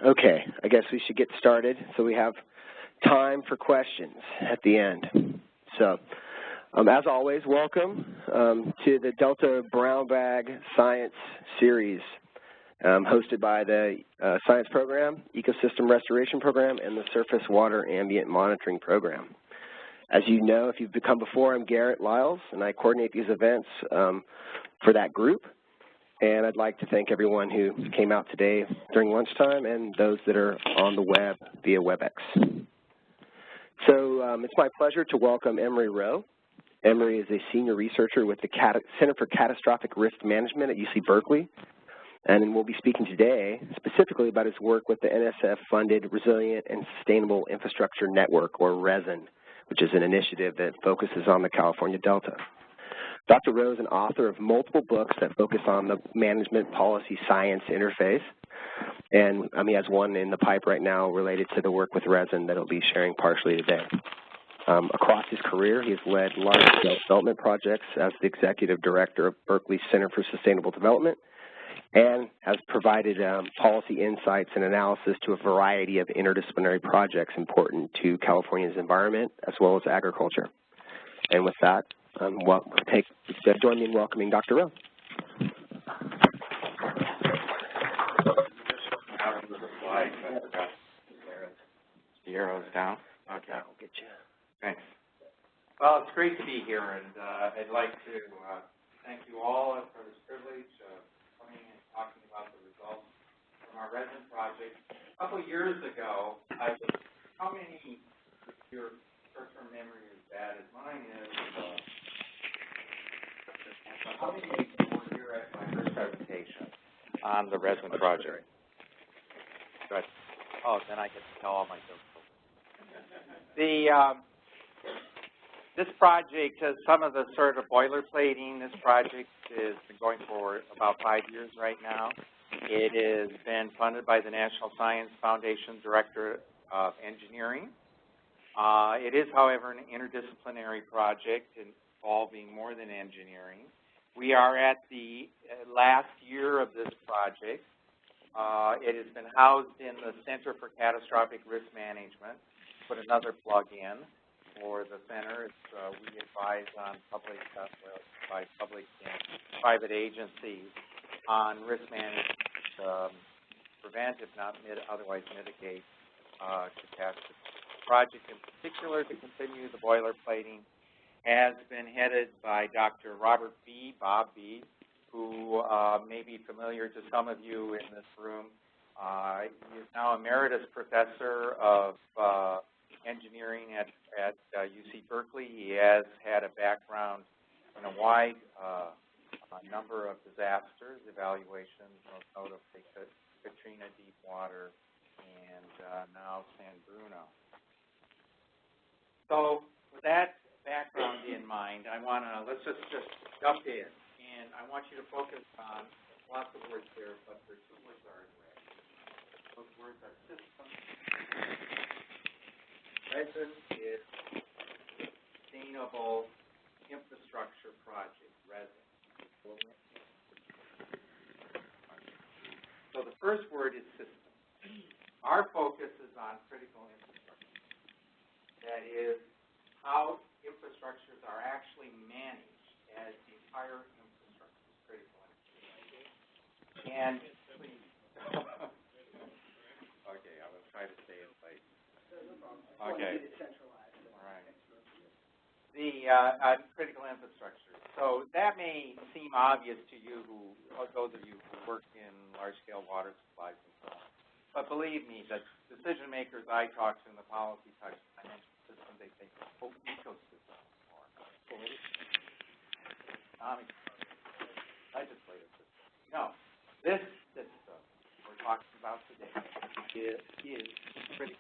Okay, I guess we should get started. So we have time for questions at the end. So, as always, welcome to the Delta Brown Bag Science Series, hosted by the Science Program, Ecosystem Restoration Program, and the Surface Water Ambient Monitoring Program. As you know, if you've come before, I'm Garrett Lyles, and I coordinate these events for that group. And I'd like to thank everyone who came out today during lunchtime and those that are on the web via WebEx. So it's my pleasure to welcome Emery Rowe. Emery is a senior researcher with the Center for Catastrophic Risk Management at UC Berkeley. And we'll be speaking today specifically about his work with the NSF-funded Resilient and Sustainable Infrastructure Network, or RESIN, which is an initiative that focuses on the California Delta. Dr. Rowe is an author of multiple books that focus on the management policy science interface, and he has one in the pipe right now related to the work with resin that he'll be sharing partially today. Across his career, he has led large-scale development projects as the executive director of Berkeley Center for Sustainable Development, and has provided policy insights and analysis to a variety of interdisciplinary projects important to California's environment as well as agriculture. And with that, join me in welcoming Dr. Rowe. The arrows down? Okay. I'll get you. Thanks. Well, it's great to be here, and I'd like to thank you all for this privilege of coming and talking about the results from our resin project. A couple of years ago, how many of your short-term memory is bad as mine is? How many of you were here at my first presentation on the resin project? Good. Oh, then I get to tell all my jokes. This project has some of the sort of boilerplating. This project has been going for about 5 years right now. It has been funded by the National Science Foundation Directorate of Engineering. It is, however, an interdisciplinary project involving more than engineering. We are at the last year of this project. It has been housed in the Center for Catastrophic Risk Management. Put another plug in for the center. We advise on public and private agencies on risk management, prevent, if not otherwise mitigate, catastrophes. The project in particular, to continue the boilerplating, has been headed by Dr. Robert B., Bob B., who may be familiar to some of you in this room. He is now emeritus professor of engineering at UC Berkeley. He has had a background in a wide number of disasters, evaluations, most notably Katrina, Deepwater, and now San Bruno. So with that background in mind, let's just jump in. And I want you to focus on lots of words there, but there are two words that are in red. Those words are system. Resin is Sustainable Infrastructure Project, RESIN. So the first word is system. Our focus is on critical infrastructure. That is how infrastructures are actually managed as the entire infrastructure is critical infrastructure. And please. Okay, I will try to stay in place. Okay. All right. The critical infrastructure. So that may seem obvious to you, those of you who work in large-scale water supplies and so on. But believe me, the decision makers I talk to in the policy type financial systems, they take the whole ecosystem or economic legislative system. No, this system we're talking about today is critical.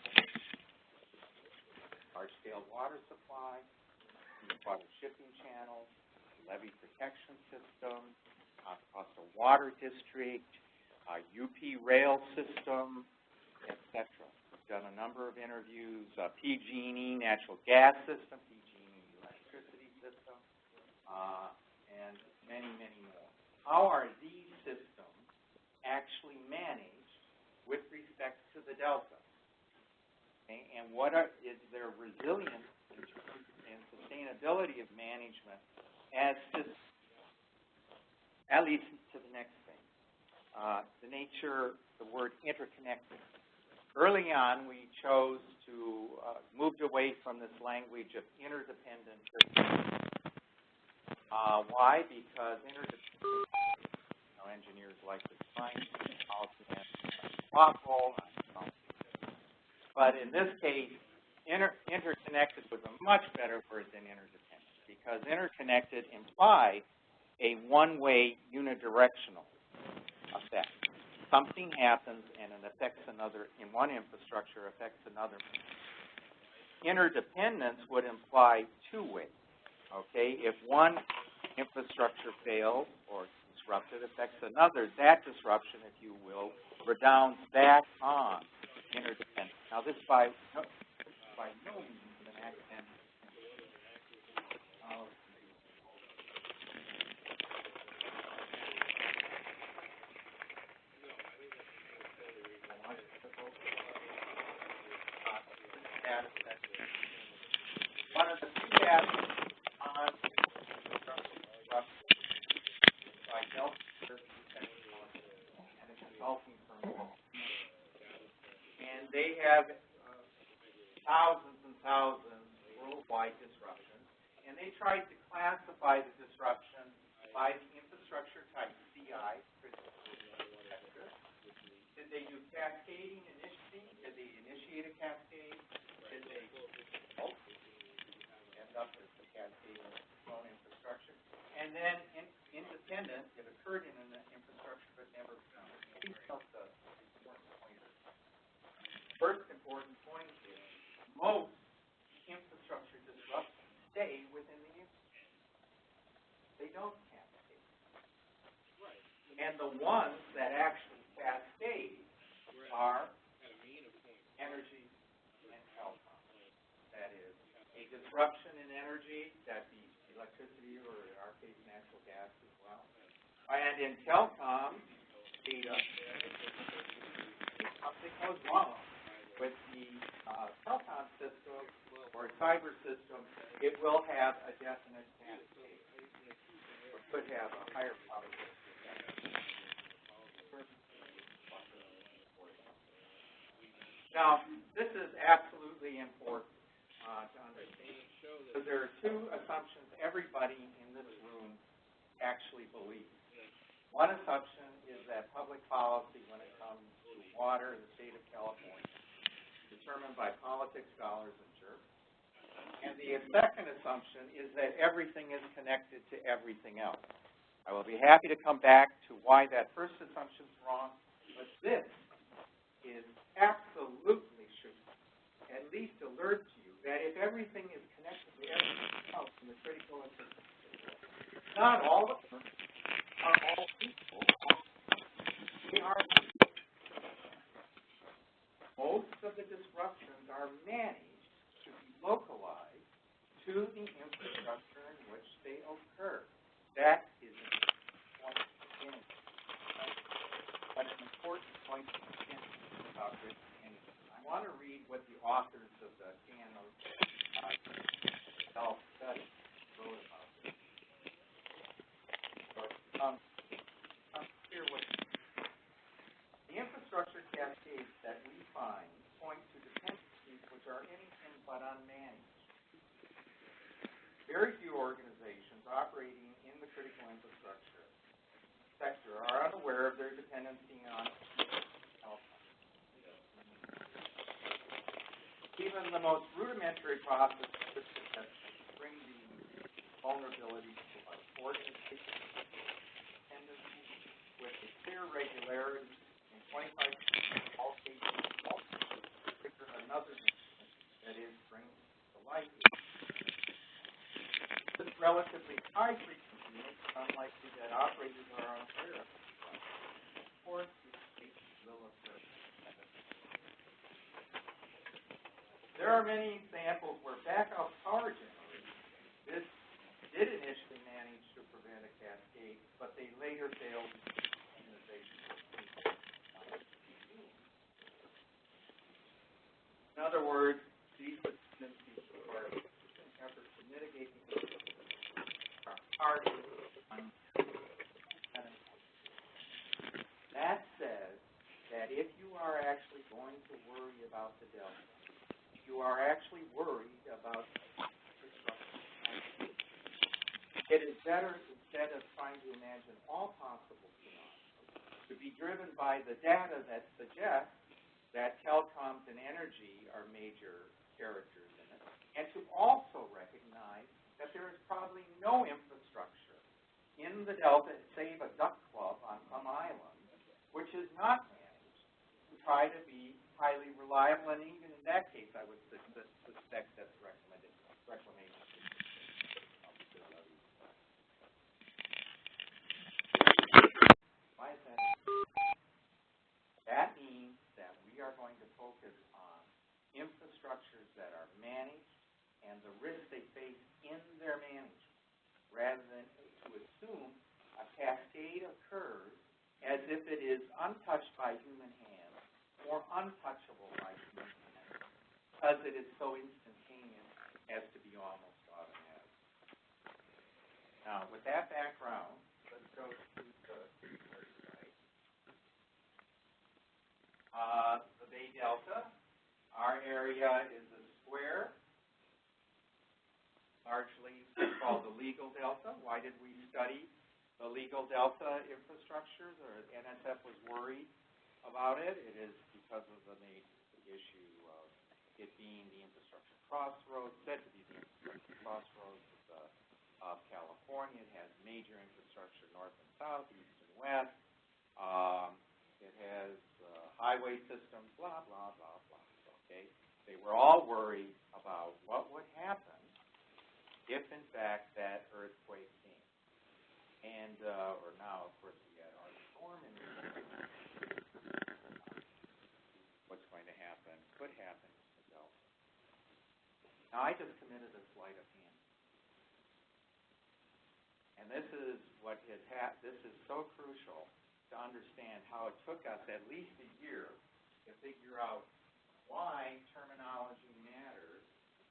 Large-scale water supply, water shipping channels, levee protection system, coastal water district, UP rail system, etc. We've done a number of interviews, PG&E natural gas system, PG&E electricity system, and many, many more. How are these systems actually managed with respect to delta? Okay? And is their resilience and sustainability of management as to, at least to the next thing. The word interconnected. Early on, we chose to moved away from this language of interdependent. Why? Because interdependent, engineers like to define policy and lawful. But in this case, interconnected was a much better word than interdependent, because interconnected imply a one-way unidirectional effect. Something happens and it affects another in one infrastructure, affects another. Interdependence would imply two-way. Okay, if one infrastructure fails or disrupted affects another, that disruption, if you will, redounds back on interdependence. Now, this by no means an academic. One of the few aspects on by Delta and a consulting firm, and they have thousands and thousands worldwide disruptions, and they tried to classify the disruption by the infrastructure type, CI. Did they do cascading initially? Did they initiate a cascade? Did they end up as the cascade in its own infrastructure? And then independent, it occurred in an infrastructure but never found. These are the important pointers. First important point is most infrastructure disruptions stay within the infrastructure. They don't cascade. Right. And the ones that actually cascade are energy and telecom. That is, a disruption in energy, that be electricity or in our case natural gas as well. And in telecom data, if something goes wrong with the telecom system or cyber system, it will have a definite cascade, or could have a higher probability. Now, this is absolutely important to understand, because there are two assumptions everybody in this room actually believes. One assumption is that public policy, when it comes to water in the state of California, is determined by politics, dollars, and jerks. And the second assumption is that everything is connected to everything else. I will be happy to come back to why that first assumption is wrong, but this is absolutely should at least alert you that if everything is connected to everything else in the critical infrastructure, not all of them are all equal. They are. Most of the disruptions are managed to be localized to the infrastructure in which they occur. That is an important point to understand about risk management. I want to read what the authors of the KNO study wrote about this. So, clear what the infrastructure cascades that we find point to dependencies which are anything but unmanaged. Very few organizations operating in the critical infrastructure sector are unaware of their dependency on health. Even the most rudimentary processes that bring the vulnerability to life. Organizations dependency with a clear regularity in 25% of all cases trigger another that is brings to life. This relatively high frequency makes it unlikely that operators are unaware of it. Of course, this case will occur. There are many examples where backup power generation did initially manage to prevent a cascade, but they later failed in organization. In other words, these dependencies are efforts to mitigate are hard. That says that if you are actually going to worry about the delta, you are actually worried about infrastructure. It is better, instead of trying to imagine all possible scenarios, to be driven by the data that suggests that telecoms and energy are major characters in it, and to also recognize that there is probably no infrastructure in the delta, save a duck club on some island, which is not managed to try to be highly reliable, and even in that case, I would suspect that's reclamation. Why is that? That means that we are going to focus on infrastructures that are managed and the risks they face in their management, rather than to assume a cascade occurs as if it is untouched by human hands or untouchable by human hands, because it is so instantaneous as to be almost automatic. Now, with that background, let's go to the Bay Delta. Our area is a square, largely called the legal delta. Why did we study the legal delta infrastructures, or NSF was worried about it? It is because of the issue of it being the infrastructure crossroads, said to be the infrastructure crossroads of California. It has major infrastructure north and south, east and west. It has highway systems, blah, blah, blah, blah. Okay? They were all worried about what would happen if, in fact, that earthquake came. And, or now, of course, we had our storm in what's going to happen, could happen in the Delta. Now, I just committed a sleight of hand. And this is what has happened. This is so crucial to understand how it took us at least a year to figure out why terminology matters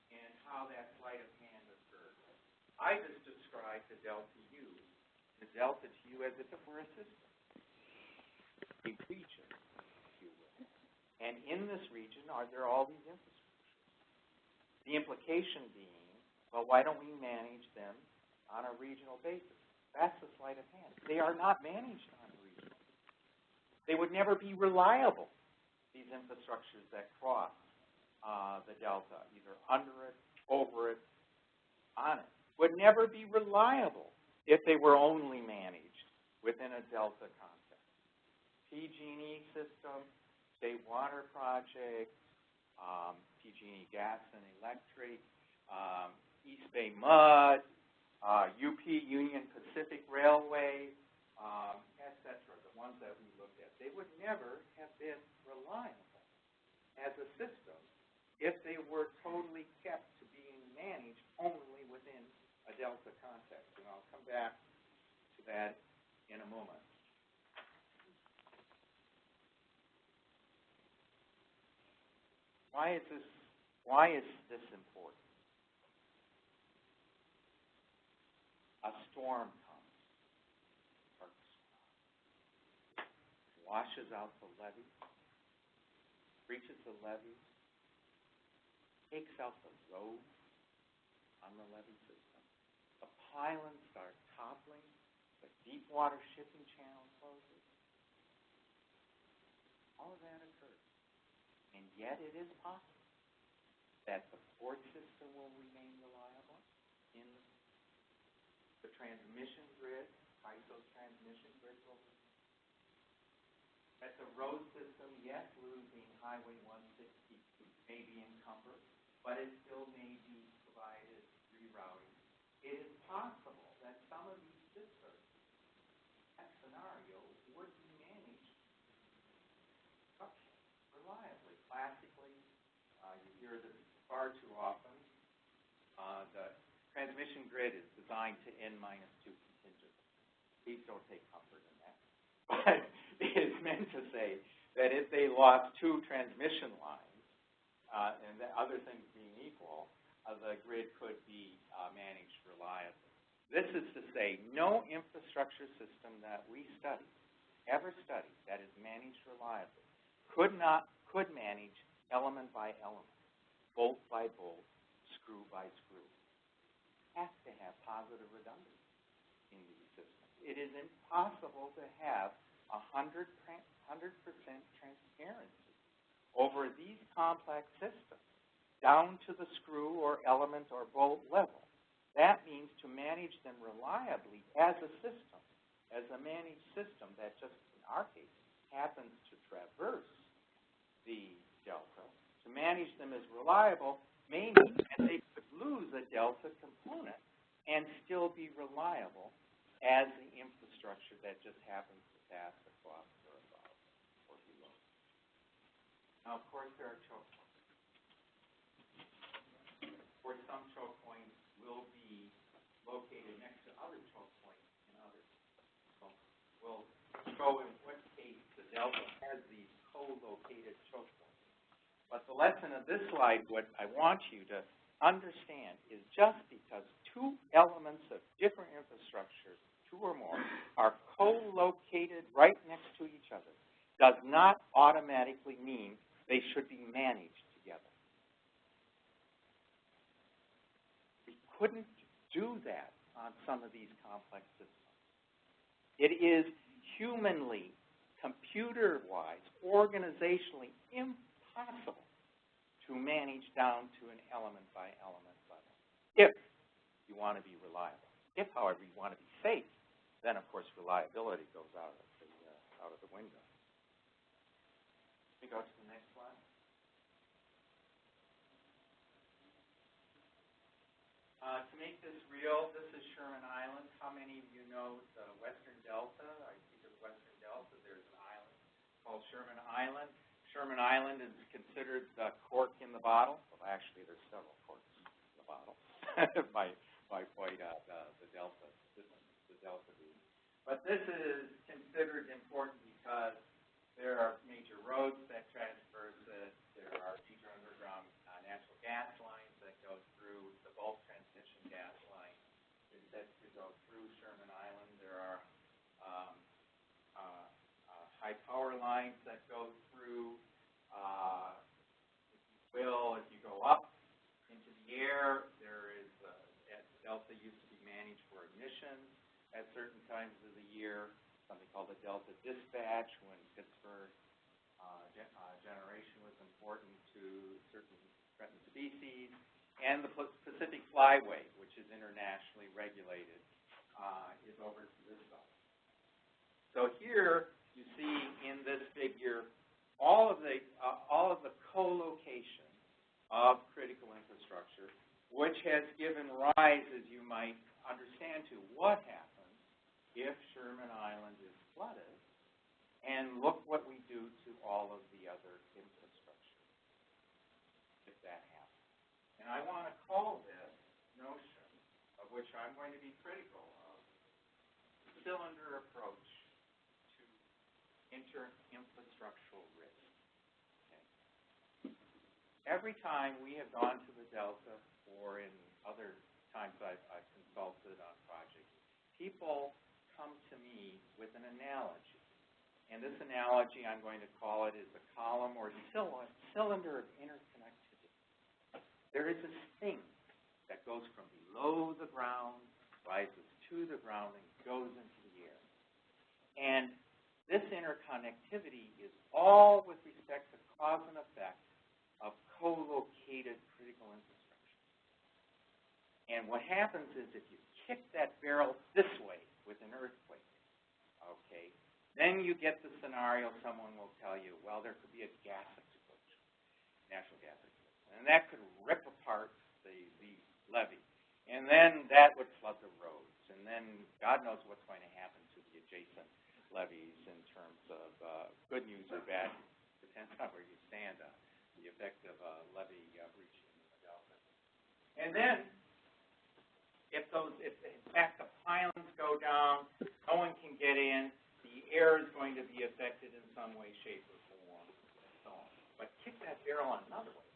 and how that sleight of hand occurred. I just described the delta U to you as if it were a system, a region, if you will. And in this region are there all these infrastructures. The implication being, well, why don't we manage them on a regional basis? That's the sleight of hand. They are not managed on a regional basis. They would never be reliable, these infrastructures that cross the delta, either under it, over it, on it, would never be reliable if they were only managed within a delta context. PG&E system, State Water Project, PG&E Gas and Electric, East Bay Mud, UP Union Pacific Railway, etc., the ones that we looked at. They would never have been reliable as a system if they were totally kept to being managed only within a delta context. And I'll come back to that in a moment. Why is this important? A storm comes, washes out the levee, breaches the levee, takes out the road on the levee system. The pylons start toppling. The deep water shipping channel closes. All of that occurs. And yet it is possible that the port system will remain reliable in the transmission grid, ISO's transmission grid will remain. That the road system, yes, losing Highway 160 may be encumbered, but it still may be provided rerouting. It is possible that some of these systems, that scenario, would be managed reliably. Classically, you hear this far too often. The transmission grid is designed to N-2 contingency. Please don't take comfort in that. But it is meant to say that if they lost 2 transmission lines, and the other things being equal, the grid could be managed reliably. This is to say, no infrastructure system that we ever studied, that is managed reliably, could manage element by element, bolt by bolt, screw by screw. Has to have positive redundancy in these systems. It is impossible to have 100% transparency over these complex systems down to the screw or element or bolt level. That means to manage them reliably as a system, as a managed system that just, in our case, happens to traverse the delta. To manage them as reliable may mean that they could lose a delta component and still be reliable as the infrastructure that just happens to pass across or above or below. Now, of course, there are choke points. Or some choke points will be located next to other choke points in others. So we'll show in what case the delta has these co-located choke points. But the lesson of this slide, what I want you to understand, is just because two elements of different infrastructure, two or more, are co-located right next to each other, does not automatically mean they should be managed together. We couldn't do that on some of these complex systems. It is humanly, computer-wise, organizationally impossible to manage down to an element-by-element level if you want to be reliable. If, however, you want to be safe, then, of course, reliability goes out of the window. Let me go to the next slide. To make this real, this is Sherman Island. How many of you know the Western Delta? I think of Western Delta. There's an island called Sherman Island. Sherman Island is considered the cork in the bottle. Well, actually, there's several corks in the bottle by point out the Delta beam. But this is considered important because there are major roads that traverse it. There are major underground natural gas lines that go through. The bulk transmission gas line is set to go through Sherman Island. There are high power lines that go through. If you go up into the air, there is Delta used to be managed for emissions at certain times of the year, something called the Delta Dispatch when Pittsburgh generation was important to certain threatened species, and the Pacific Flyway, which is internationally regulated, is over to this side. So here you see in this figure all of the co-location of critical infrastructure, which has given rise, as you might understand, to what happens if Sherman Island is flooded, and look what we do to all of the other infrastructure if that happens. And I want to call this notion, of which I'm going to be critical of, the cylinder approach to inter-infrastructural risk. Every time we have gone to the Delta, or in other times I've consulted on projects, people come to me with an analogy. And this analogy, I'm going to call it, is a column or cylinder of interconnectivity. There is this thing that goes from below the ground, rises to the ground, and goes into the air. And this interconnectivity is all with respect to cause and effect of co-located critical infrastructure. And what happens is if you kick that barrel this way with an earthquake, okay, then you get the scenario someone will tell you, well, there could be a gas explosion, natural gas explosion, and that could rip apart the levee. And then that would flood the roads. And then God knows what's going to happen to the adjacent levees in terms of good news or bad news. Depends on where you stand on the effect of a levee breaching in the Delta. And then, if in fact the pylons go down, no one can get in, the air is going to be affected in some way, shape, or form, and so on. But kick that barrel another way.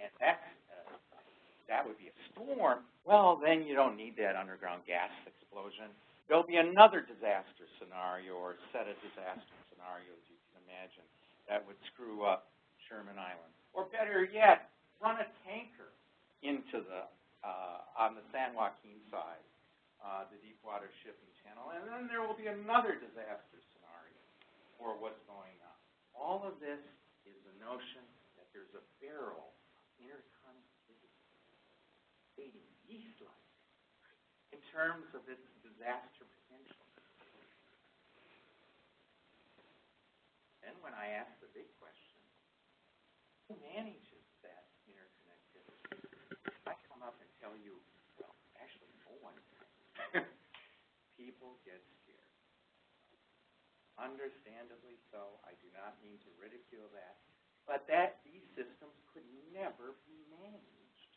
and that would be a storm, well, then you don't need that underground gas explosion. There'll be another disaster scenario or set of disaster scenarios you can imagine that would screw up Sherman Island. Or better yet, run a tanker into the, on the San Joaquin side, the Deepwater Shipping Channel, and then there will be another disaster scenario for what's going on. All of this is the notion that there's a barrel of interconnectivity creating yeast-like in terms of its disaster potential. Then when I ask the big question, who manages that interconnectivity? I come up and tell you, well, actually no one can. People get scared. Understandably so. I do not mean to ridicule that. But these systems could never be managed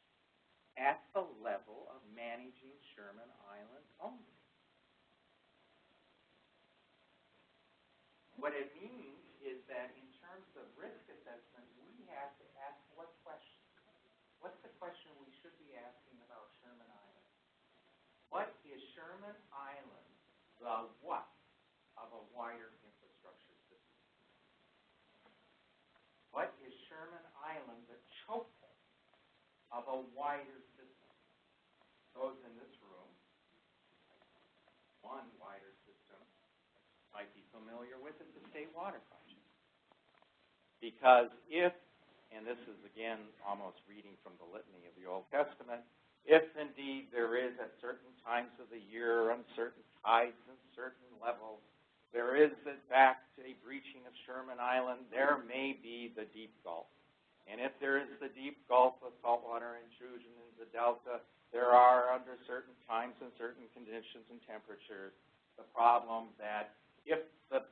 at the level of managing Sherman Island only. What it means is that in terms of risk assessment, we have to ask what question? What's the question we should be asking about Sherman Island? What is Sherman Island the what of a wider infrastructure system? What is Sherman Island the choke point of a wider system? Those in this room, one wider system might be familiar with is the State Water Project. Because if, and this is again almost reading from the litany of the Old Testament, if indeed there is at certain times of the year, on certain tides and certain levels, there is in fact a breaching of Sherman Island, there may be the deep gulf. And if there is the deep gulf of saltwater intrusion in the delta, there are under certain times and certain conditions and temperatures the problem that if the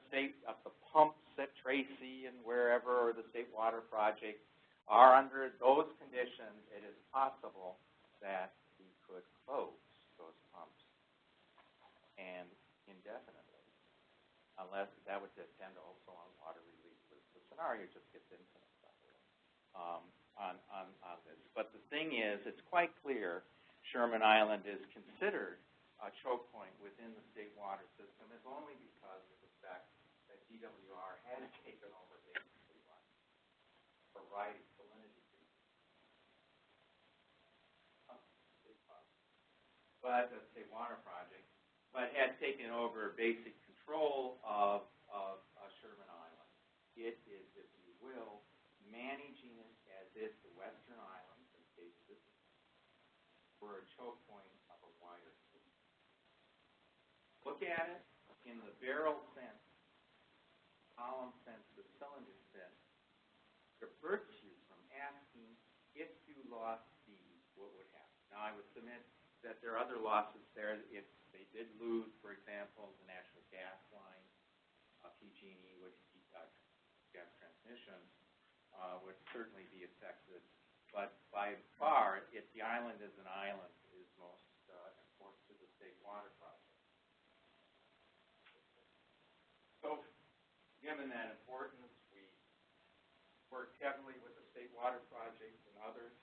pumps at Tracy and wherever, or the State Water Project, are under those conditions, it is possible that we could close those pumps and indefinitely, unless that would depend also on water release. The scenario just gets infinite, by the way, on this. But the thing is, it's quite clear Sherman Island is considered a choke point within the state water system, is only because of the fact that DWR has taken over the state water for a variety of salinity reasons. But the State Water Project, but had taken over basic control of Sherman Island. It is, if you will, managing it as if the Western Islands, in case this were a choke point of a wider system. Look at it in the barrel sense, column sense, the cylinder sense. It diverts you from asking if you lost these, what would happen. Now, I would submit that there are other losses there. If they did lose, for example, the natural gas line, PG&E would gas transmission would certainly be affected. But by far, if the island is an island, is most important to the State Water Project. So, given that importance, we worked heavily with the State Water Project and others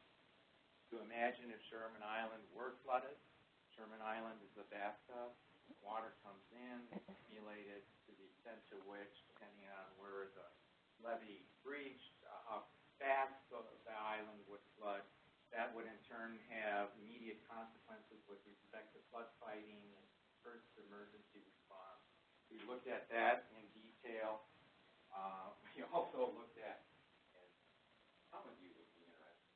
to imagine if Sherman Island were flooded. Sherman Island is a bathtub. Water comes in, accumulated to the extent to which, depending on where the levee breached, how fast the island would flood. That would in turn have immediate consequences with respect to flood fighting and first emergency response. We looked at that in detail. We also looked at, and some of you would be interested,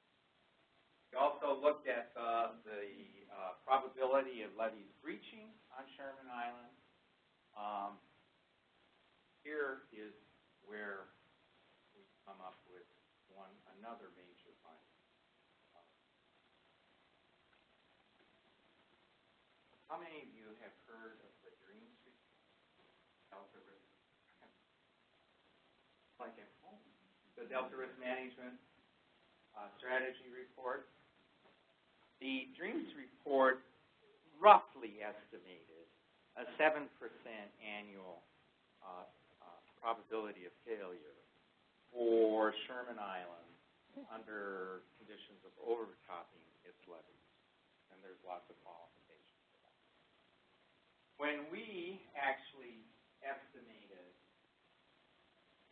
we also looked at the probability of levees breaching on Sherman Island. Here is where we come up with another major finding. How many of you have heard of the Dreams Delta Risk? Like at home. The Delta Risk Management Strategy Report. The Dreams Report roughly estimated a 7% annual probability of failure for Sherman Island under conditions of overtopping its levees. And there's lots of qualifications for that. When we actually estimated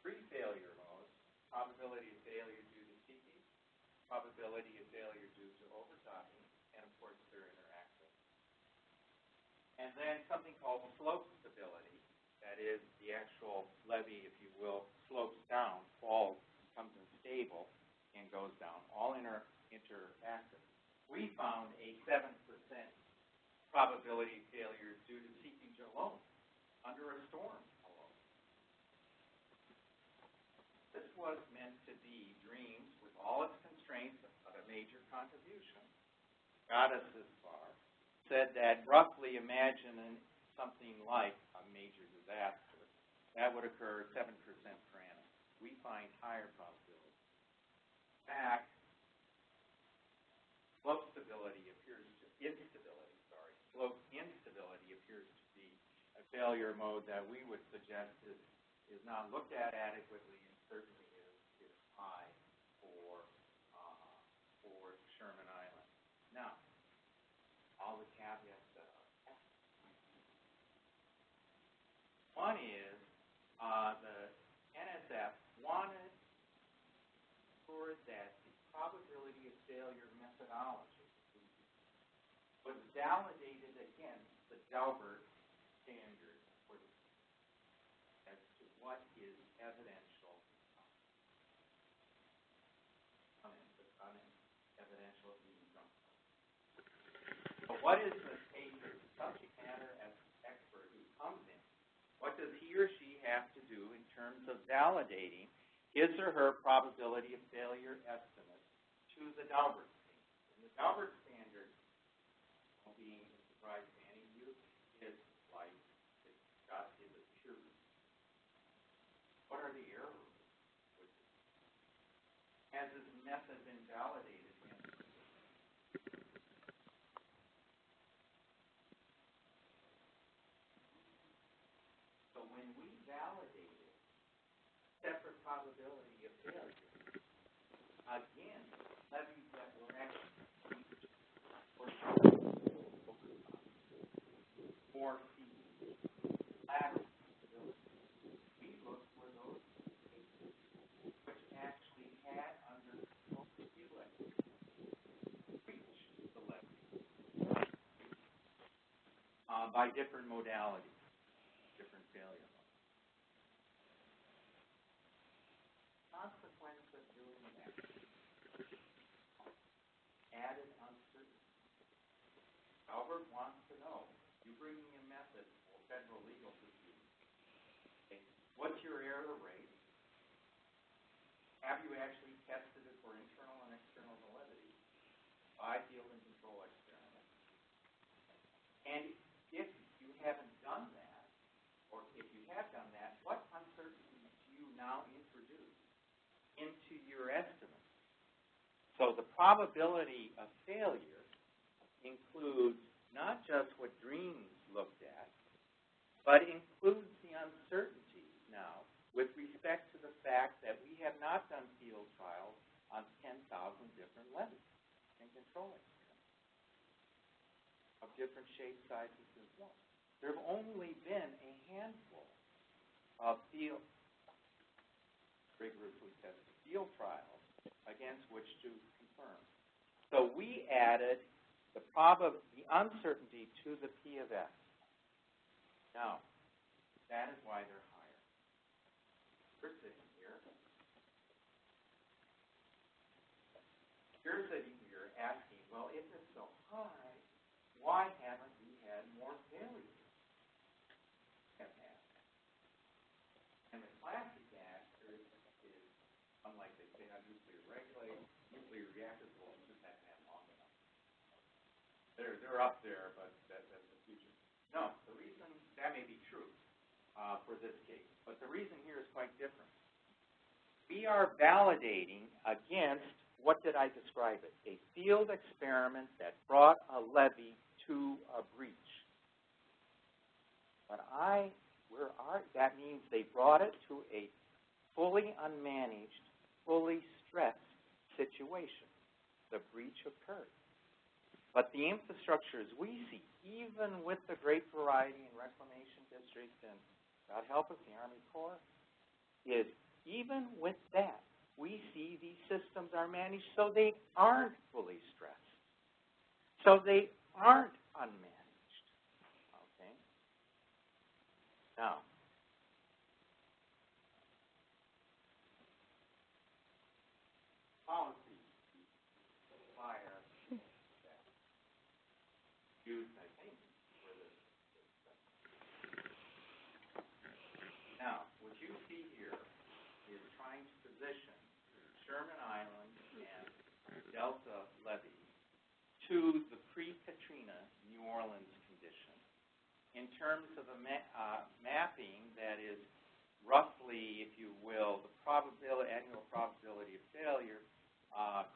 three failure modes, probability of failure due to seepage, probability of failure due to overtopping, and of course they're interactive. And then something called slope stability, that is the actual levee, if you will, slopes down, falls, becomes unstable, and goes down, all interactive. We found a 7% probability of failure due to seepage alone, under a storm alone. This was meant to be dreams with all its constraints of a major contribution. Got us this far. Said that roughly imagine something like a major disaster. That would occur 7% per annum. We find higher probability. In fact, slope instability appears to be a failure mode that we would suggest is not looked at adequately and certainly is high for Sherman Island. Now, all the caveats that are one is the NSF wanted sure that the probability of failure methodology was validated against the Daubert standard as to what is evidential, evidential but what is the case of the subject matter expert who comes in? What does he or she have to do in terms of validating his or her probability of failure estimate to the Daubert standard? And the Daubert standard, being a surprise to any of you, is like is a pure. What are the errors? Has this method been validated? So when we validated separate probability of failure, again, levees that were actually more fees, less stability. We looked for those cases which actually had under control reach the levee by different modalities, different failure modes. Consequence of doing that, added uncertainty. Albert wants to know, you bring me a method for federal legal proceedings. Okay. What's your error rate? Have you actually tested it for internal and external validity by field and control experiments? And if you haven't done that, or if you have done that, what uncertainties do you now introduce into your estimates? So the probability of failure includes not just what dreams looked at, but includes the uncertainties now with respect to the fact that we have not done field trials on 10,000 different levees and control experiments of different shape sizes as well. There have only been a handful of rigorously tested field trials against which to confirm. So we added the uncertainty to the P of S. Now, that is why they're higher. We're sitting here. You're sitting here asking, well, if it's so high, why haven't we had more failures? And the classic answer is, unlike they say on nuclear reactors, well, we just haven't had long enough. They're up there, but that's the future. No, the reason that may be true for this case, but the reason here is quite different. We are validating against, what did I describe it? A field experiment that brought a levee to a breach. But that means they brought it to a fully unmanaged, fully stressed situation. the breach occurred. But the infrastructures we see, even with the great variety in reclamation districts and, God help us, the Army Corps, is even with that, we see these systems are managed so they aren't fully stressed, so they aren't unmanaged. Okay? Now, policy fire used, I think, for this. Now, what you see here is trying to position Sherman Island and Delta levee to the pre-Katrina New Orleans condition in terms of a mapping that is roughly, if you will, the annual probability of failure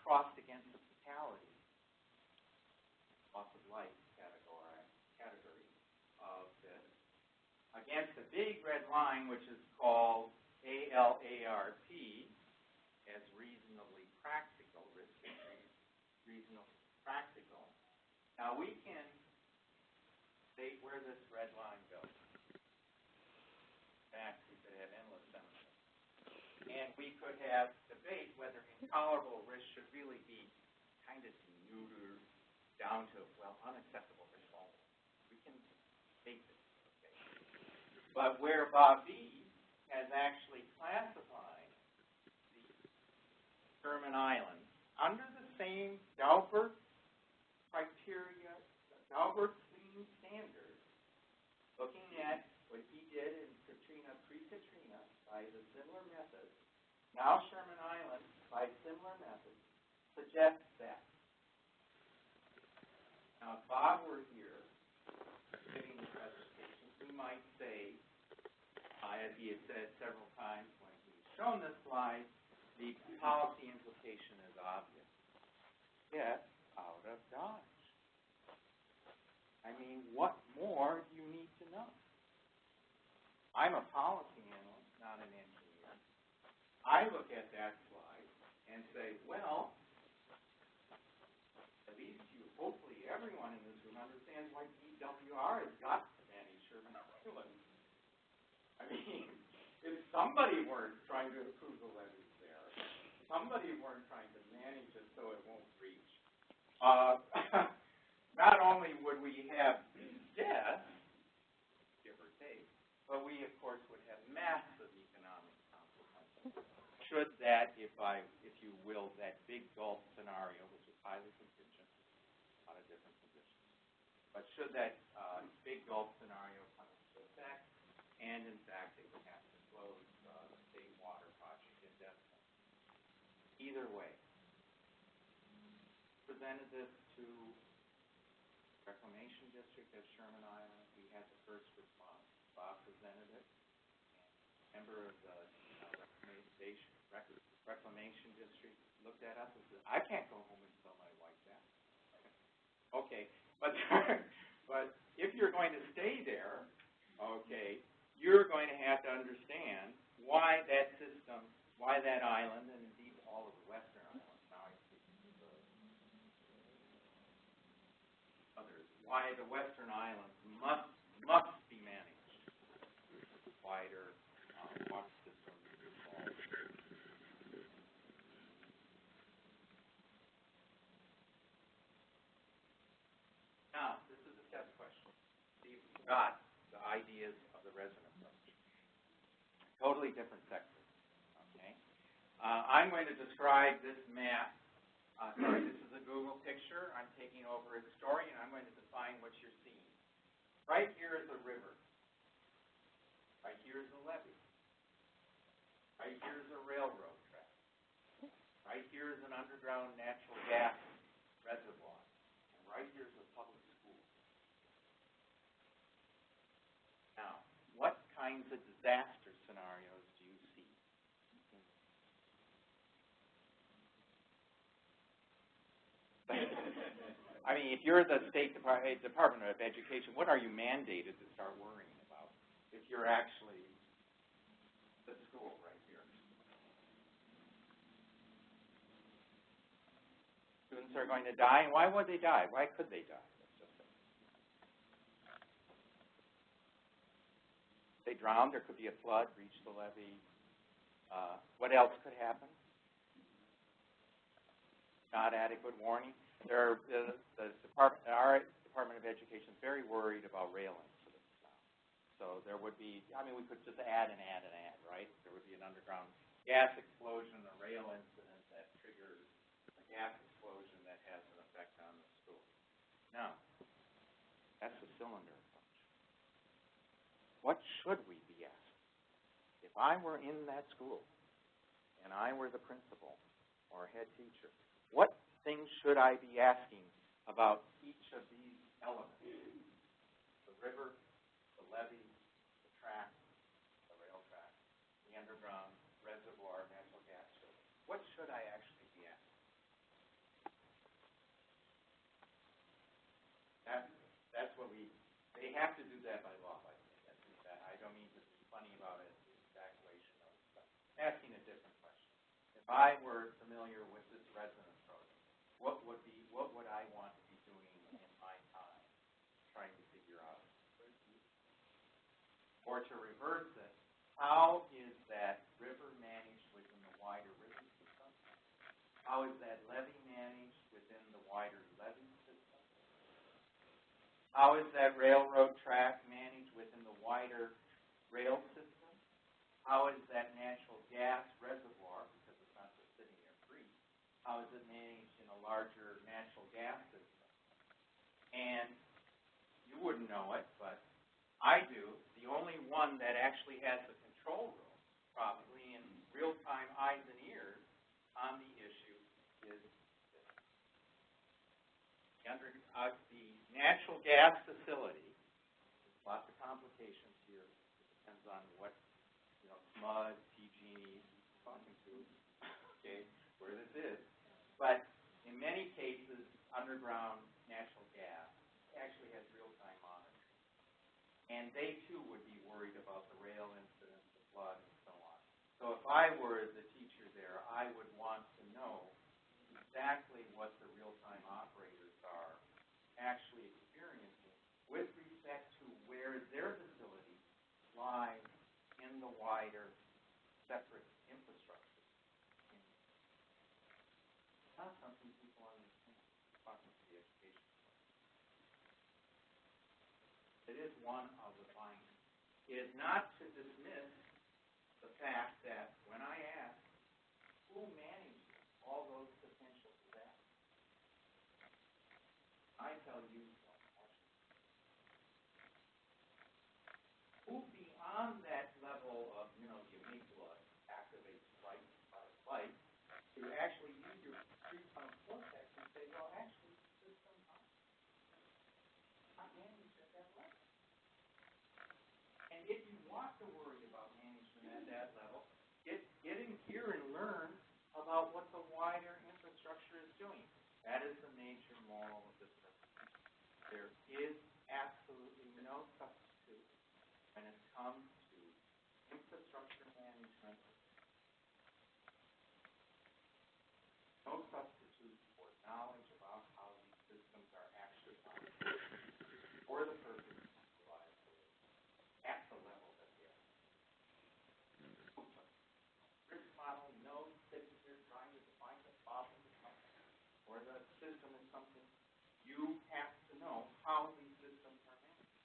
crossed against the fatality, loss of life category of this, against the big red line, which is called ALARP, as reasonably practical, reasonably practical. Now we can state where this red line goes. In fact, we could have endless sentences. And we could have debate whether intolerable risk should really be kind of neutered down to, well, unacceptable risk only. We can debate this, okay? But where Bob B has actually classified the Sherman Island under the same Daubert criteria, Daubert clean standards, looking at what he did in Katrina, pre-Katrina, by the similar methods, now Sherman Island, by similar methods, suggests that. Now, if Bob were here giving the presentation, he might say, as he has said several times when he's shown this slide, the policy implication is obvious. Get out of Dodge. I mean, what more do you need to know? I'm a policy analyst, not an engineer. I look at that slide and say, well, at least hopefully everyone in this room understands why DWR has got to manage Sherman Island. I mean, if somebody weren't trying to improve the levees there, somebody weren't trying to manage it so it won't breach, not only would we have deaths, give or take, but we, of course, would have massive economic consequences. Should that, if you will, that big Gulf scenario, which is highly contingent, a lot of different conditions, but should that big Gulf scenario come into effect, and in fact, they would have to close the state water project indefinitely. Either way, presented this to Reclamation District of Sherman Island. We had the first response. Bob presented it, and a member of the Reclamation District looked at us and said, I can't go home and tell my wife that. Okay, but if you're going to stay there, okay, you're going to have to understand why that system, why that island, and indeed all of the western islands, now I speak to the others, why the western islands must be managed. Wider water systems involved. Now, this is a test question. See if you've got the ideas of the resin approach. Totally different sectors. Okay. I'm going to describe this map. Sorry, this is a Google picture. I'm taking over as historian. I'm going to define what you're seeing. Right here is a river. Right here is a levee. Right here is a railroad track. Right here is an underground natural gas reservoir. And right here is a public school. Now, what kinds of disaster scenarios do you see? I mean, if you're the State Department of Education, what are you mandated to start worrying about if you're actually the school right here? Students students are going to die. And why would they die? Why could they die? They drowned. There could be a flood, breach the levee. What else could happen? Not adequate warning. Our Department of Education is very worried about rail incidents now. So there would be, I mean, we could just add, right? There would be an underground gas explosion, a rail incident that triggers a gas explosion that has an effect on the school. No, that's the cylinder approach. What should we be asking? If I were in that school and I were the principal or head teacher, what things should I be asking about each of these elements? The river, the levee, the track, the rail track, the underground reservoir, natural gas field. What should I actually be asking? That's what they have to do that by law, I think. I don't mean to be funny about it, the evacuation of it, but asking a different question. If I were familiar with this residence program, what would I want to be doing in my time trying to figure out? Or to reverse it, how is that river managed within the wider river system? How is that levee managed within the wider levee system? How is that railroad track managed within the wider rail system? How is that natural gas reservoir, because it's not just sitting there free, how is it managed in a larger natural gas system? And you wouldn't know it, but I do. The only one that actually has the control room, probably in real-time eyes and ears on the issue, is this. The natural gas facility, lots of complications here. It depends on what, SMUD, PG, talking to, okay, where this is. But in many cases, underground natural gas actually has real-time monitoring. And they, too, would be worried about the rail incidents, the flood, and so on. So if I were the teacher there, I would want to know exactly what the real-time operators are actually experiencing with respect to where their facility lies in the wider, separate infrastructure. It's not something people understand talking to the education. It is one of the findings. It is not to dismiss the fact that when I ask who manages all those potential disasters, I tell you who beyond that level of, the amygdala activates fight or flight to actually use your prefrontal cortex and say, well, actually, the system's not managed at that level. And if you want to worry about management at that level, get in here and learn about what the wider infrastructure is doing. That is the major moral of this presentation. There is absolutely no substitute when it comes to infrastructure management. No substitute for knowledge about how these systems are actually operating for the purpose of reliability at the level that they are. Risk model, you're trying to define the problem or the system is something. You have to know how these systems are managed.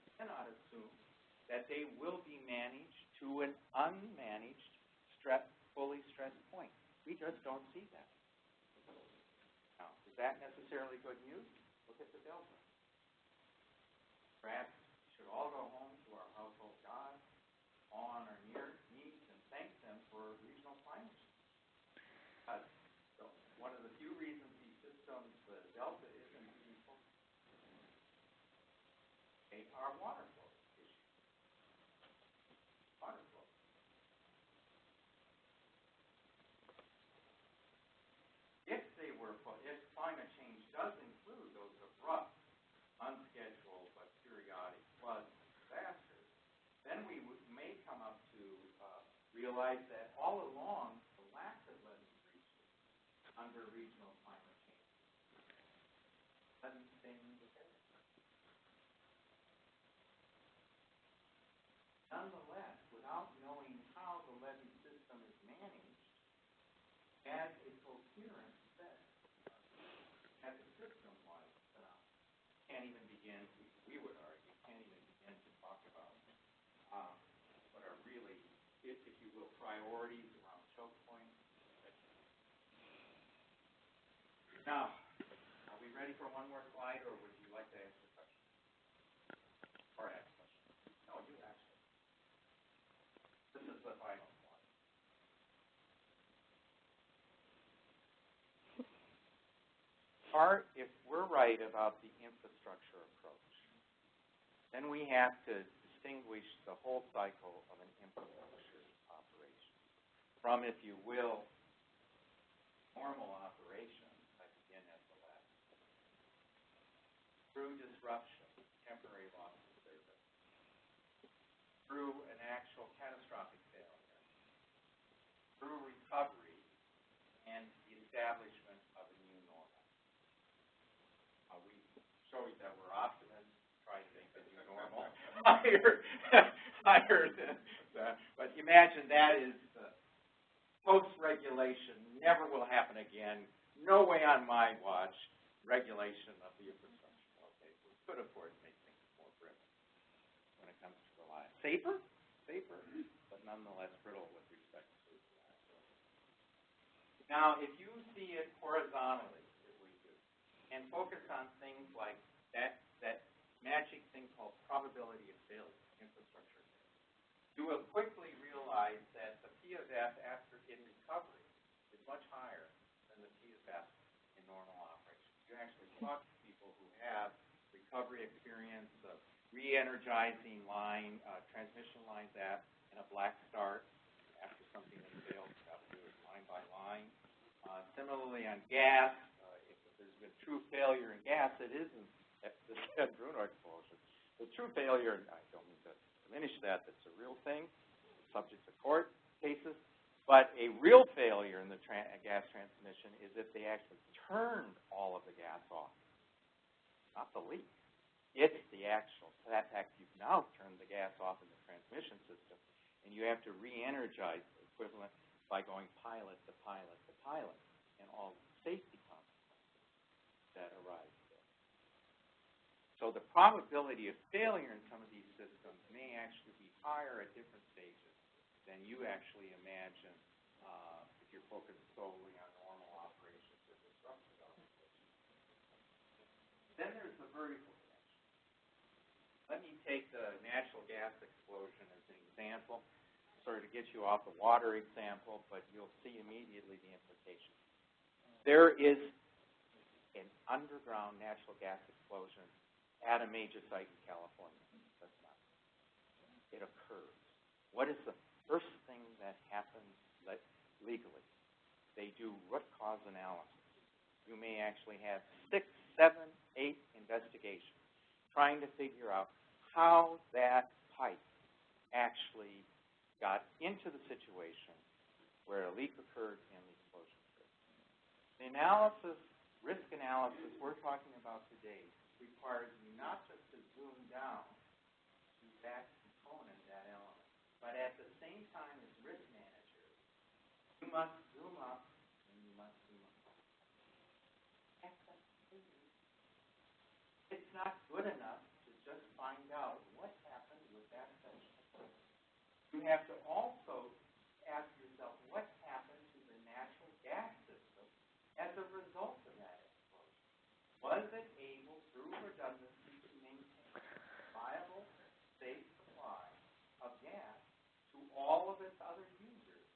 You cannot assume that they will be managed to an unmanaged, fully stressed point. We just don't see that. Now, is that necessarily good news? Look at the Delta. Perhaps we should all go home to our household gods, fall on our knees, and thank them for regional climate change. So one of the few reasons these systems, the Delta isn't being focused, they are water flow issues. Water flow. If climate change does include those abrupt, unscheduled, but periodic floods and disasters, then we may come up to realize that all along the lack of levee breaches under regional climate change as a coherent set at the system-wide phenomenon. Can't even begin to, we would argue, can't even begin to talk about what are really, if you will, priorities around choke points. Now, are we ready for one more slide, or would you like to ask a question? Or ask a question? No, you ask it. This is the final slide. If we're right about the infrastructure approach, then we have to distinguish the whole cycle of an infrastructure operation from, if you will, normal operation. Through disruption, temporary loss of service, through an actual catastrophic failure, through recovery, and the establishment of a new normal. We show you that we're optimists, try to make a new normal higher than but imagine that is post-regulation, never will happen again, no way on my watch, regulation of the infrastructure. Could afford to make things more brittle when it comes to reliance. Safer, but nonetheless brittle with respect to reliability. Now, if you see it horizontally, as we do, and focus on things like that magic thing called probability of failure, infrastructure failure, you will quickly realize that the P of F after in recovery is much higher than the P of F in normal operation. You actually talk to people who have recovery experience of re-energizing line, transmission lines in a black start after something has failed. You have to do it line by line. Similarly on gas, if there's been true failure in gas, it isn't the San Bruno explosion. The true failure, I don't mean to diminish that, that's a real thing, subject to court cases, but a real failure in the gas transmission is if they actually turned all of the gas off. Not the leak. It's the actual fact you've now turned the gas off in the transmission system, and you have to re-energize the equivalent by going pilot to pilot to pilot, and all the safety consequences that arise there. So the probability of failure in some of these systems may actually be higher at different stages than you actually imagine if you're focused solely on normal operations or disruptive operations. Then there's the vertical connection. Let me take the natural gas explosion as an example, sort of to get you off the water example, but you'll see immediately the implication. There is an underground natural gas explosion at a major site in California. That's not. It occurs. What is the first thing that happens legally? They do root cause analysis. You may actually have 6, 7, 8 investigations trying to figure out how that pipe actually got into the situation where a leak occurred and the explosion occurred. The analysis, risk analysis we're talking about today requires you not just to zoom down to that component, that element, but at the same time as risk managers, you must zoom up and you must zoom up. It's not good enough to just find out what happened with that section. You have to also ask yourself what happened to the natural gas system as a result of that explosion. Was it able, through redundancy, to maintain a viable, safe supply of gas to all of its other users,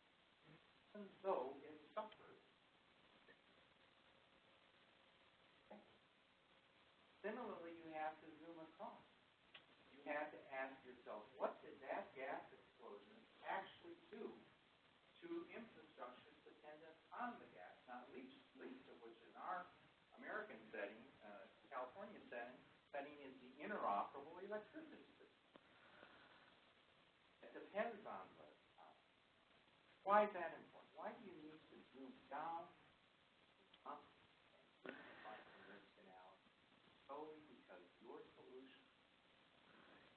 even though it suffered? Similarly, you have to zoom across. You have to ask yourself, what did that gas explosion actually do to infrastructure dependent on the gas? Not least of which in our American setting, California setting is the interoperable electricity system. It depends on the Why is that important? Why do you need to zoom down up and simplify the risk analysis? Solely because your solution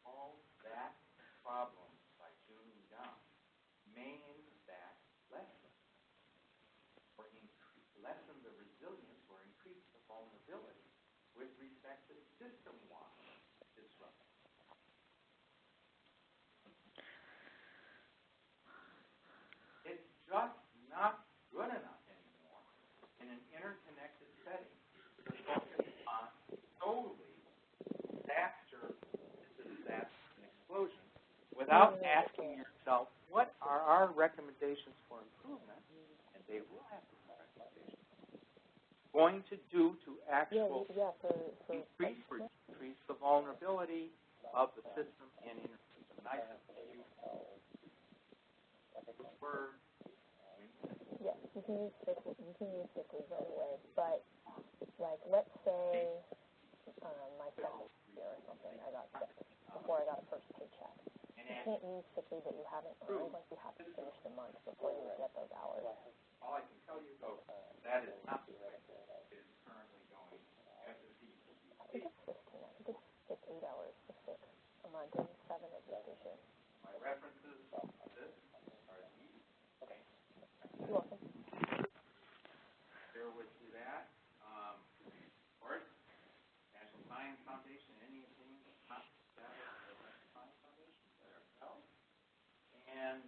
solves that problem by zooming down may in fact lessen or lessen the resilience or increase the vulnerability with respect to system-wide disruption. It's just not good enough anymore in an interconnected setting to focus on solely disaster and explosion without asking yourself, what are our recommendations for improvement? And they will have to be recommendations. Going to do to actually increase or decrease the vulnerability of the system and intersystem. And I have a few words. Yes, you can use sick leave right away, but like let's say my second year or something, I got sick before I got a first paycheck. You can't use sick leave that you haven't earned, like you have to finish the month before you get those hours. All I can tell you, though, that is not the way it is currently going at the CDC. I think it's 15. I think it's 8 hours to sick a month and 7 at vacation. My references to this are these. Okay. You're welcome. Bear with you that. Of course, National Science Foundation, any opinion that's not established by the National Science Foundation, by ourselves. And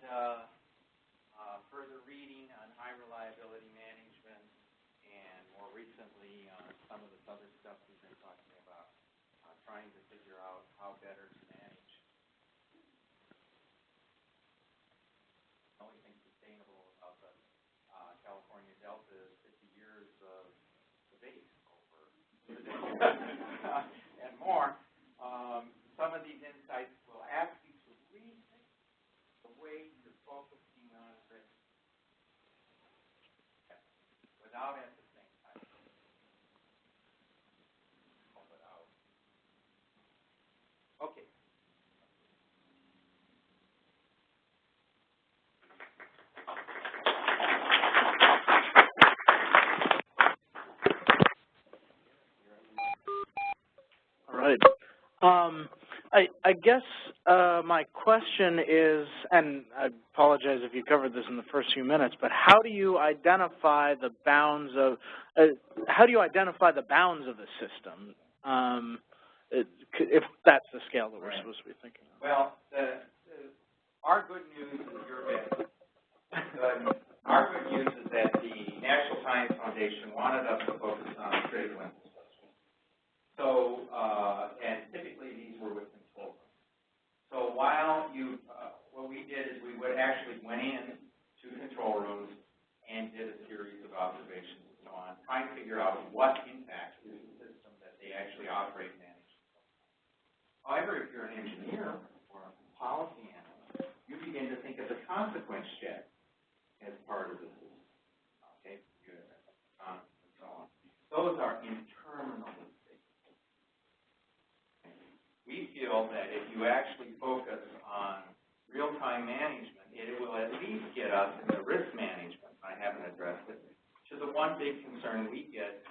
further reading on high reliability management, and more recently some of this other stuff we've been talking about, trying to figure out how better to manage. The only thing sustainable about the California Delta is 50 years of debate over and more. Some of these insights will ask you to rethink the way you're focusing on risk without at the same time help it out. Okay. All right. I guess my question is, and I apologize if you covered this in the first few minutes, but how do you identify the bounds of the system, if that's the scale that we're supposed to be thinking of? Well, our good news is your bad. Our good news is that the National Science Foundation wanted us to focus on critical infrastructure. So, and typically these were with control rooms. So while what we did is we actually went in to control rooms and did a series of observations and so on, trying to figure out what impact is the system that they actually operate and manage. However, if you're an engineer or a policy analyst, you begin to think of the consequence check as part of the system. Okay, and so on. Those are interminable. We feel that if you actually focus on real-time management, it will at least get us into risk management. I haven't addressed it, which is the one big concern we get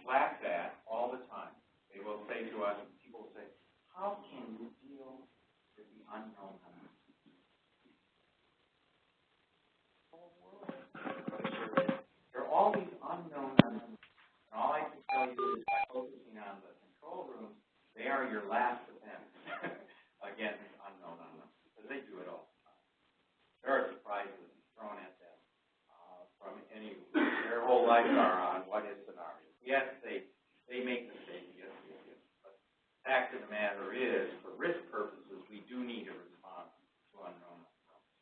slapped at all the time. They will say to us, people will say, how can you deal with the unknown? There are all these unknown unknowns. And all I can tell you is by focusing on the control rooms, they are your last attempt against unknown unknowns, because they do it all the time. There are surprises thrown at them from any. Their whole lives are on what if scenarios. Yes, they make mistakes. Yes. But the fact of the matter is, for risk purposes, we do need to respond to unknown unknowns.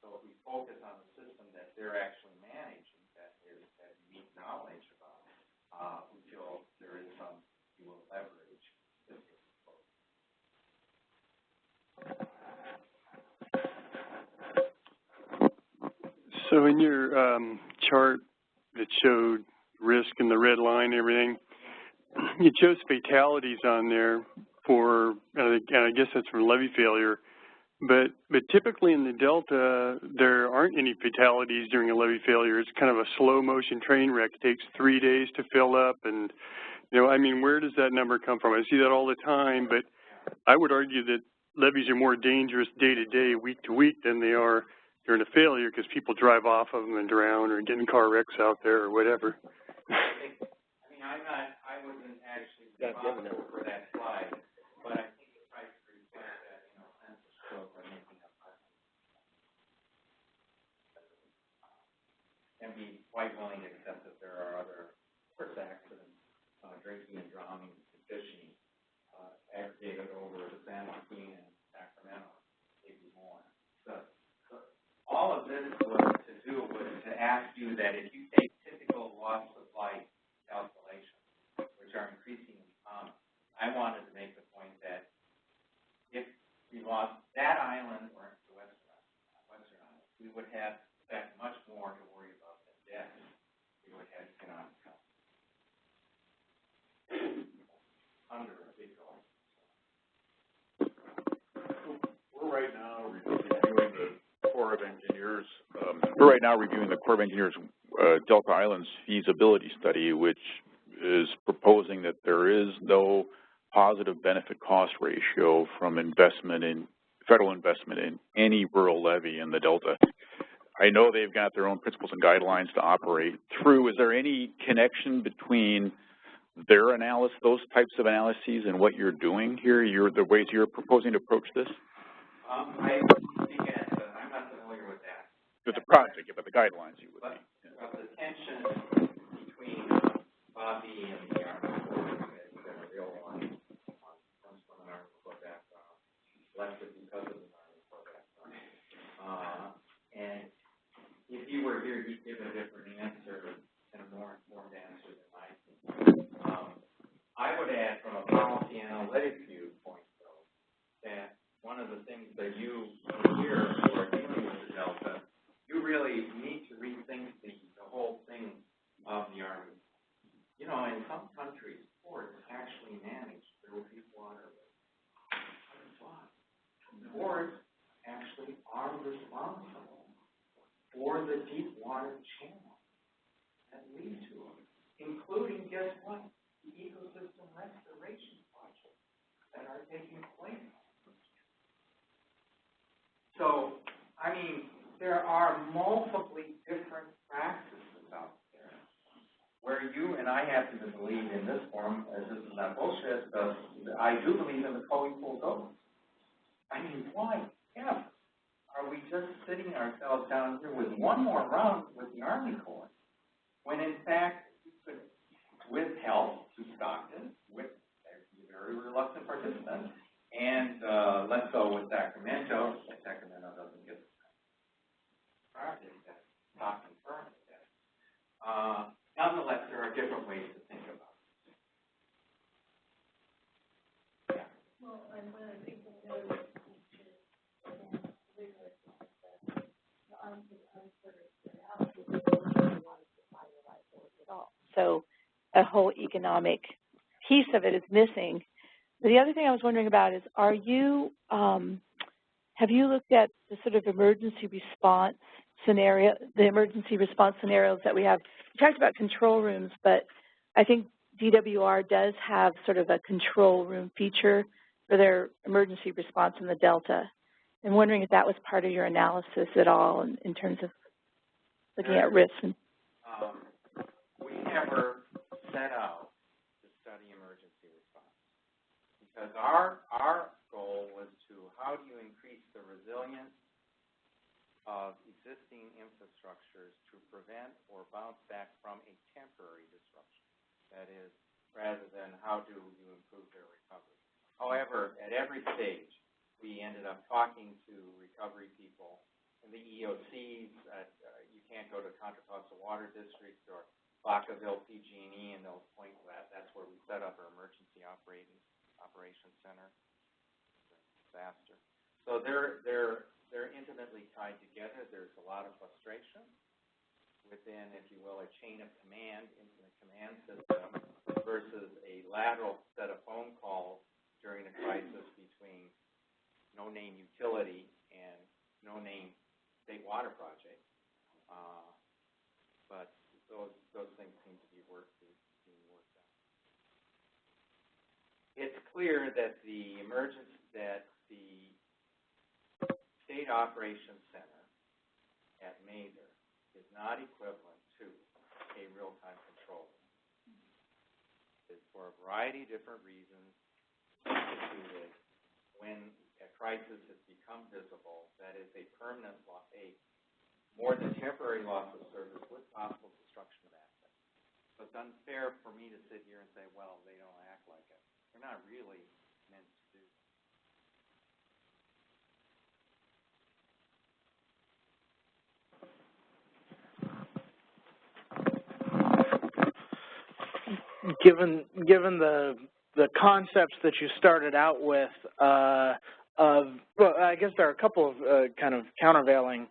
So if we focus on the system that they're actually managing, that there's that unique knowledge about, we feel there is some you will leverage. So in your chart that showed risk and the red line and everything, it shows fatalities on there for, and I guess that's for levee failure, but typically in the Delta, there aren't any fatalities during a levee failure. It's kind of a slow motion train wreck. It takes 3 days to fill up, and, I mean, where does that number come from? I see that all the time, but I would argue that levees are more dangerous day to day, week to week than they are during a failure because people drive off of them and drown or get in car wrecks out there or whatever. I mean, I wasn't actually responsible for that slide, but I think it tries to reflect that, sense of scope or making up and be quite willing to accept that there are other first accidents, drinking and drowning and fishing, aggregated over the San Joaquin and Sacramento, maybe more. So all of this was to ask you that if you take typical loss of life calculations, which are increasingly common, I wanted to make the point that if we lost that island or the Western Island, we would have, in fact, much more to worry about than death. We would have economic health. Under a big goal. We're right now reviewing the Corps of Engineers. We're right now reviewing the Corps of Engineers Delta Islands feasibility study, which is proposing that there is no positive benefit cost ratio from federal investment in any rural levee in the Delta. I know they've got their own principles and guidelines to operate through. Is there any connection between their analysis, those types of analyses, and what you're doing here, the ways you're proposing to approach this? I'm not familiar with that. With the project, but the guidelines you would be. But the tension between Bobby and the Army Corps has been a real one. Comes from an Army Corps background, elected because of the Army Corps background. And if you were here, you'd give a different answer and a more informed answer than I think. I would add, from a policy analytic viewpoint, though, that one of the things that you here who are dealing with the Delta, you really need to rethink the whole thing of the Army. In some countries, ports actually manage their deep waterways. Ports actually are responsible for the deep water channel that lead to them, including, guess what? The ecosystem restoration projects that are taking place. So, there are multiply different practices out there where you and I happen to believe in this form, as this is not bullshit, but I do believe in the co-equal goals. Why ever are we just sitting ourselves down here with one more round with the Army Corps when, in fact, we could, with help to Stockton, with a very reluctant participant, and let's go with Sacramento. Sacramento doesn't get the project that Stockton currently does. Nonetheless, there are different ways to think about it. Yeah. Well, and when I think of those features, rigorous process, the arms of at all. So a whole economic piece of it is missing. The other thing I was wondering about is, have you looked at the sort of emergency response scenario, the emergency response scenarios that we have? We talked about control rooms, but I think DWR does have sort of a control room feature for their emergency response in the Delta. I'm wondering if that was part of your analysis at all in terms of looking at risks. We never set out to study emergency response because our goal was to how do you increase the resilience of existing infrastructures to prevent or bounce back from a temporary disruption. That is, rather than how do you improve their recovery. However, at every stage, we ended up talking to recovery people and the EOCs. You can't go to Contra Costa Water District or Vacaville PG&E and they'll point to that. That's where we set up our emergency operations center. Disaster. So they're intimately tied together. There's a lot of frustration within, if you will, a chain of command into the command system versus a lateral set of phone calls during a crisis between no-name utility and no-name state water project. But those things seem to be being worked out. It's clear that the State Operations Center at Mather is not equivalent to a real-time control. It's for a variety of different reasons instituted. When a crisis has become visible, that is a permanent loss, a more than temporary loss of service with possible destruction of assets. So it's unfair for me to sit here and say, well, they don't act like it. They're not really meant to do. Given the concepts that you started out with, well, I guess there are a couple of kind of countervailing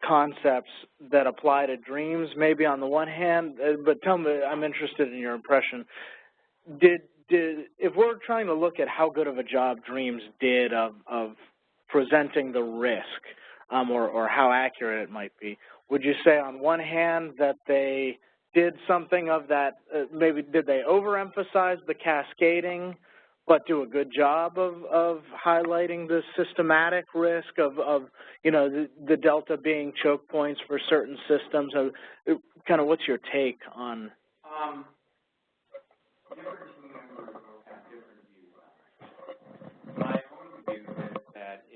concepts that apply to dreams, maybe on the one hand, but tell me, I'm interested in your impression. If we're trying to look at how good of a job dreams did of presenting the risk, or how accurate it might be, would you say on one hand that they did something of that, maybe did they overemphasize the cascading, but do a good job of highlighting the systematic risk of you know, the delta being choke points for certain systems? Kind of what's your take on? Different team members will have different views on it. My own view is that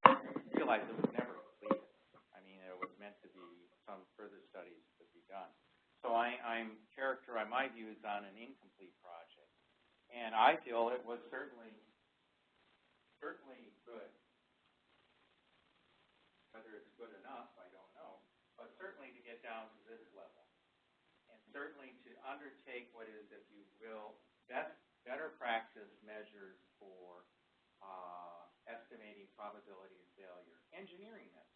I realized it was never completed. I mean, it was meant to be some further studies to be done. So I'm characterizing my views on an incomplete project. And I feel it was certainly good. Whether it's good enough, I don't know. But certainly to get down to this level. And certainly to undertake what is, if you will, better practice measures for estimating probability of failure, engineering methods.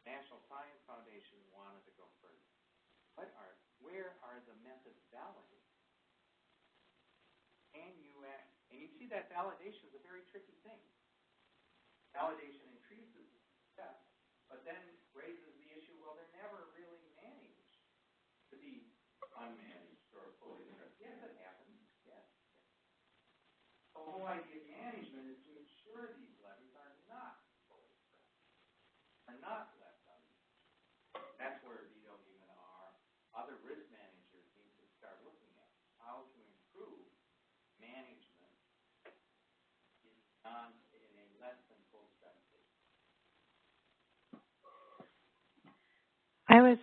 National Science Foundation wanted to go further. Where are the methods validated? And you see that validation is a very tricky thing. Validation increases success, but then raises the issue, well, they're never really managed to be unmanaged or fully stressed. Yes, it happens. Yes. The whole idea of management is to ensure these levees are not fully stressed, are not left unmanaged. That's where BWNR, other risk managers need to start looking at how to improve management in a less than full stress state. I was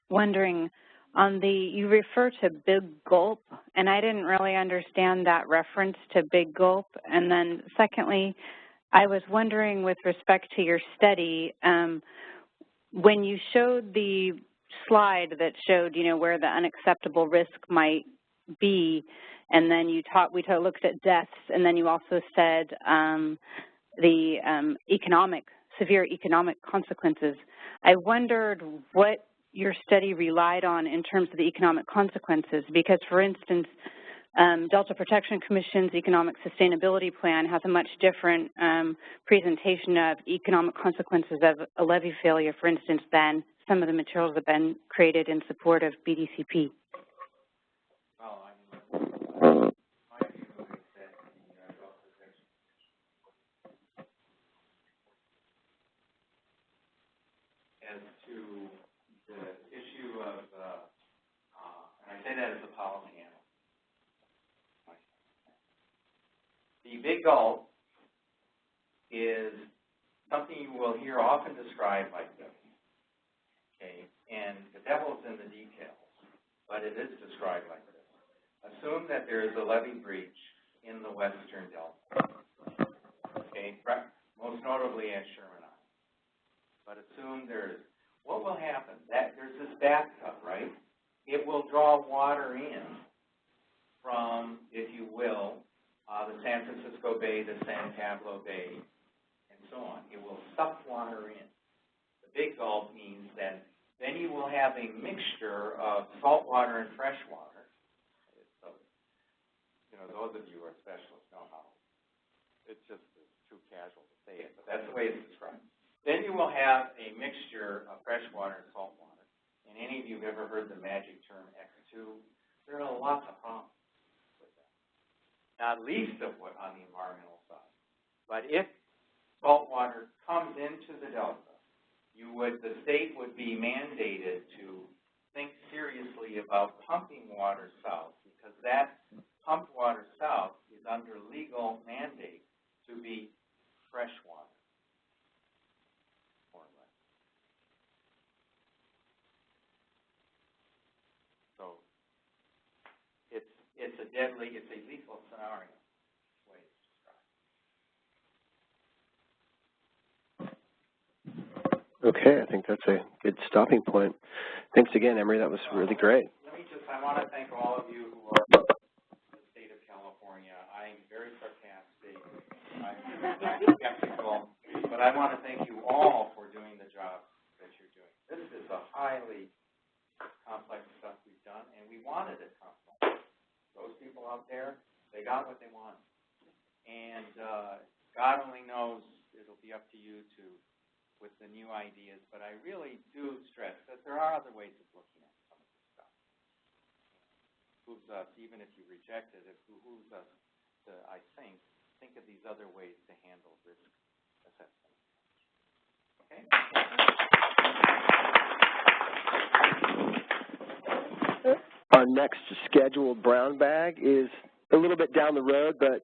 wondering, you refer to big gulp, and I didn't really understand that reference to big gulp. And then secondly, I was wondering with respect to your study, when you showed the slide that showed, you know, where the unacceptable risk might be, and then we looked at deaths, and then you also said the severe economic consequences. I wondered what your study relied on in terms of the economic consequences, because, for instance, Delta Protection Commission's Economic Sustainability Plan has a much different presentation of economic consequences of a levee failure, for instance, than some of the materials that have been created in support of BDCP. Well, I mean, my view is that the Delta Protection as to the issue of, and I say that as a policy analyst, the big gulp is something you will hear often described like this. Okay, and the devil's in the details, but it is described like this. Assume that there is a levee breach in the western Delta, okay, most notably at Sherman Island. But assume there is, what will happen? There's this bathtub, right? It will draw water in from, if you will, the San Francisco Bay, the San Pablo Bay, and so on. It will suck water in. The big gulp means that then you will have a mixture of salt water and fresh water. So, you know, those of you who are specialists know how. It's just too casual to say it, but that's the way it's described. Then you will have a mixture of fresh water and salt water. And any of you who have ever heard the magic term X2, there are lots of problems with that. Not least of what on the environmental side. But if salt water comes into the Delta, the state would be mandated to think seriously about pumping water south, because that pumped water south is under legal mandate to be fresh water, more or less. So it's a lethal scenario. Okay, I think that's a good stopping point. Thanks again, Emery. That was really great. I want to thank all of you who are from the state of California. I'm very sarcastic. I'm skeptical. But I want to thank you all for doing the job that you're doing. This is a highly complex stuff we've done, and we wanted it complex. Those people out there, they got what they wanted. And God only knows, it'll be up to you to with the new ideas, but I really do stress that there are other ways of looking at some of this stuff. It behooves us, even if you reject it, it behooves us to, I think of these other ways to handle risk assessment. Okay? Our next scheduled brown bag is a little bit down the road, but